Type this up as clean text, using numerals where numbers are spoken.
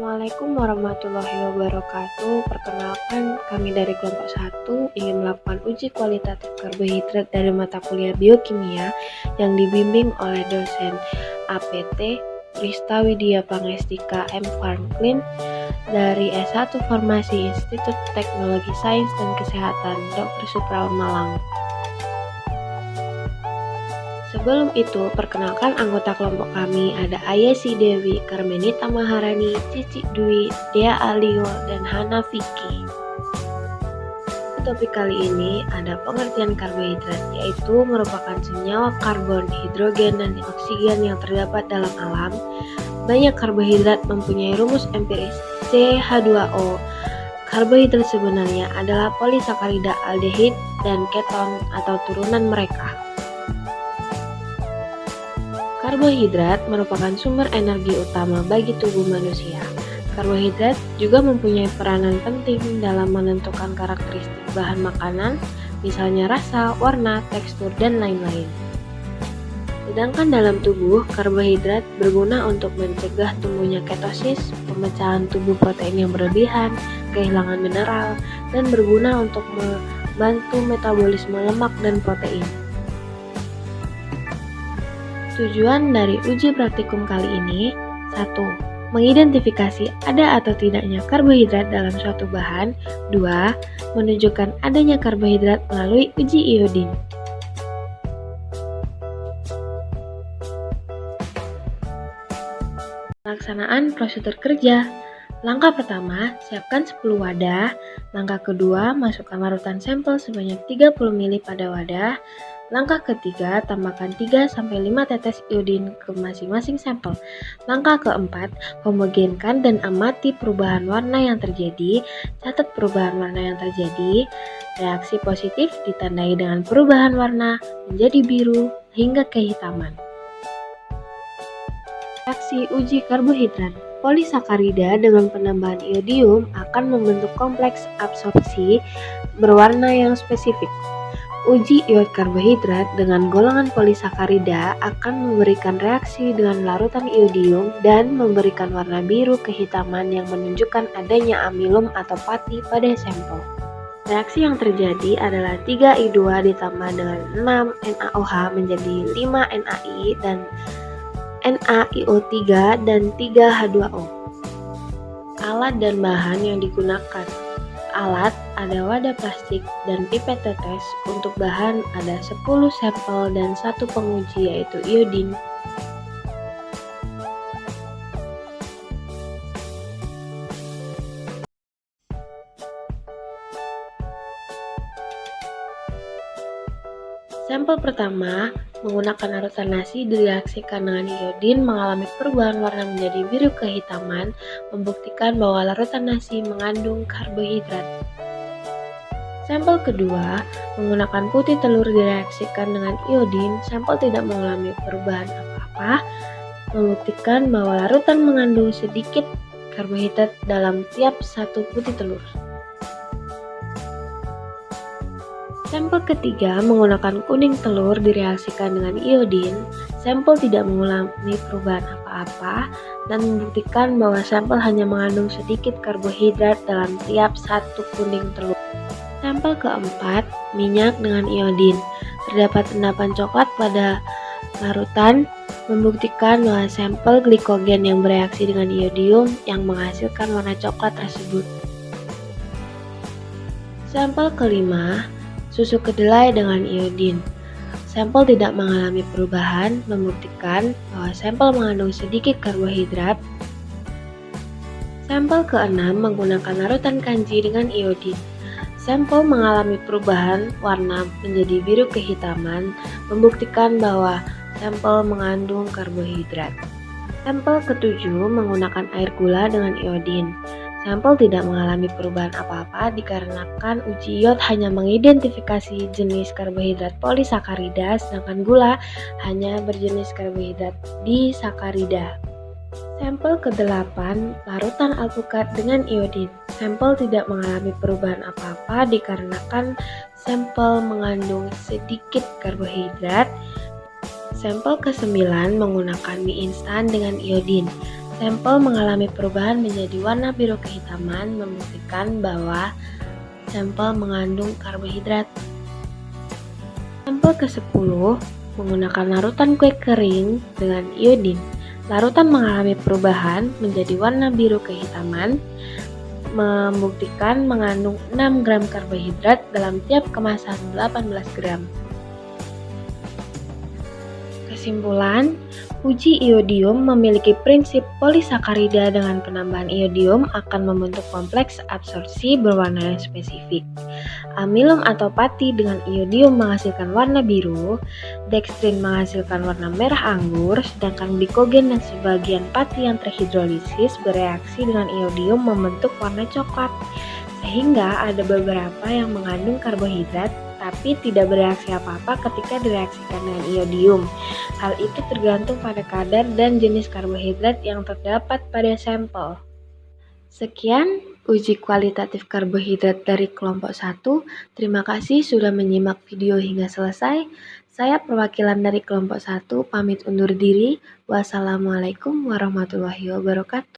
Assalamualaikum warahmatullahi wabarakatuh. Perkenalkan, kami dari kelompok 1 ingin melakukan uji kualitatif karbohidrat dari mata kuliah biokimia yang dibimbing oleh dosen APT Prista Widya Pangestika M. Farmklin dari S1 Farmasi Institut Teknologi Sains dan Kesehatan Dr. Suprawan Malang. Sebelum itu, perkenalkan anggota kelompok kami ada Ayesi Dewi, Karmenita Maharani, Cici Dwi, Dea Alio, dan Hana Vicky. Topik kali ini ada pengertian karbohidrat, yaitu merupakan senyawa karbon, hidrogen, dan oksigen yang terdapat dalam alam. Banyak karbohidrat mempunyai rumus empiris CH2O. Karbohidrat sebenarnya adalah polisakarida aldehid dan keton atau turunan mereka. Karbohidrat merupakan sumber energi utama bagi tubuh manusia. Karbohidrat juga mempunyai peranan penting dalam menentukan karakteristik bahan makanan, misalnya rasa, warna, tekstur, dan lain-lain. Sedangkan dalam tubuh, karbohidrat berguna untuk mencegah tumbuhnya ketosis, pemecahan tubuh protein yang berlebihan, kehilangan mineral, dan berguna untuk membantu metabolisme lemak dan protein. Tujuan dari uji praktikum kali ini 1. Mengidentifikasi ada atau tidaknya karbohidrat dalam suatu bahan. 2. Menunjukkan adanya karbohidrat melalui uji iodin. Pelaksanaan prosedur kerja. Langkah pertama, siapkan 10 wadah. Langkah kedua, masukkan larutan sampel sebanyak 30 ml pada wadah. Langkah ketiga, tambahkan 3-5 tetes iodin ke masing-masing sampel. Langkah keempat, homogenkan dan amati perubahan warna yang terjadi. Catat perubahan warna yang terjadi. Reaksi positif ditandai dengan perubahan warna menjadi biru hingga kehitaman. Reaksi uji karbohidrat. Polisakarida dengan penambahan iodium akan membentuk kompleks absorpsi berwarna yang spesifik. Uji iod karbohidrat dengan golongan polisakarida akan memberikan reaksi dengan larutan iodium dan memberikan warna biru kehitaman yang menunjukkan adanya amilum atau pati pada sampel. Reaksi yang terjadi adalah 3I2 ditambah dengan 6 NaOH menjadi 5 NaI dan NaIO3 dan 3H2O. Alat dan bahan yang digunakan. Alat ada wadah plastik dan pipet tetes. Untuk bahan ada 10 sampel dan 1 penguji yaitu iodin. Sampel pertama menggunakan larutan nasi direaksikan dengan iodin mengalami perubahan warna menjadi biru kehitaman, membuktikan bahwa larutan nasi mengandung karbohidrat. Sampel kedua menggunakan putih telur direaksikan dengan iodin, sampel tidak mengalami perubahan apa-apa, membuktikan bahwa larutan mengandung sedikit karbohidrat dalam tiap satu putih telur. Sampel ketiga menggunakan kuning telur direaksikan dengan iodin, sampel tidak mengalami perubahan apa-apa dan membuktikan bahwa sampel hanya mengandung sedikit karbohidrat dalam tiap satu kuning telur. Sampel keempat, minyak dengan iodin. Terdapat endapan coklat pada larutan, membuktikan bahwa sampel glikogen yang bereaksi dengan iodium yang menghasilkan warna coklat tersebut. Sampel kelima, susu kedelai dengan iodin. Sampel tidak mengalami perubahan, membuktikan bahwa sampel mengandung sedikit karbohidrat. Sampel keenam menggunakan larutan kanji dengan iodin. Sampel mengalami perubahan warna menjadi biru kehitaman, membuktikan bahwa sampel mengandung karbohidrat. Sampel ketujuh menggunakan air gula dengan iodin. Sampel tidak mengalami perubahan apa-apa dikarenakan uji iod hanya mengidentifikasi jenis karbohidrat polisakarida, sedangkan gula hanya berjenis karbohidrat disakarida. Sampel ke-8, larutan alpukat dengan iodin. Sampel tidak mengalami perubahan apa-apa dikarenakan sampel mengandung sedikit karbohidrat. Sampel ke-9 menggunakan mie instan dengan iodin. Sampel mengalami perubahan menjadi warna biru kehitaman membuktikan bahwa sampel mengandung karbohidrat. Sampel ke-10 menggunakan larutan kue kering dengan iodin. Larutan mengalami perubahan menjadi warna biru kehitaman, membuktikan mengandung 6 gram karbohidrat dalam tiap kemasan 18 gram. Kesimpulan, uji iodium memiliki prinsip polisakarida dengan penambahan iodium akan membentuk kompleks absorpsi berwarna yang spesifik. Amilum atau pati dengan iodium menghasilkan warna biru, dekstrin menghasilkan warna merah anggur, sedangkan glikogen dan sebagian pati yang terhidrolisis bereaksi dengan iodium membentuk warna coklat. Sehingga ada beberapa yang mengandung karbohidrat tapi tidak bereaksi apa-apa ketika direaksikan dengan iodium. Hal itu tergantung pada kadar dan jenis karbohidrat yang terdapat pada sampel. Sekian uji kualitatif karbohidrat dari kelompok 1. Terima kasih sudah menyimak video hingga selesai. Saya perwakilan dari kelompok 1 pamit undur diri. Wassalamualaikum warahmatullahi wabarakatuh.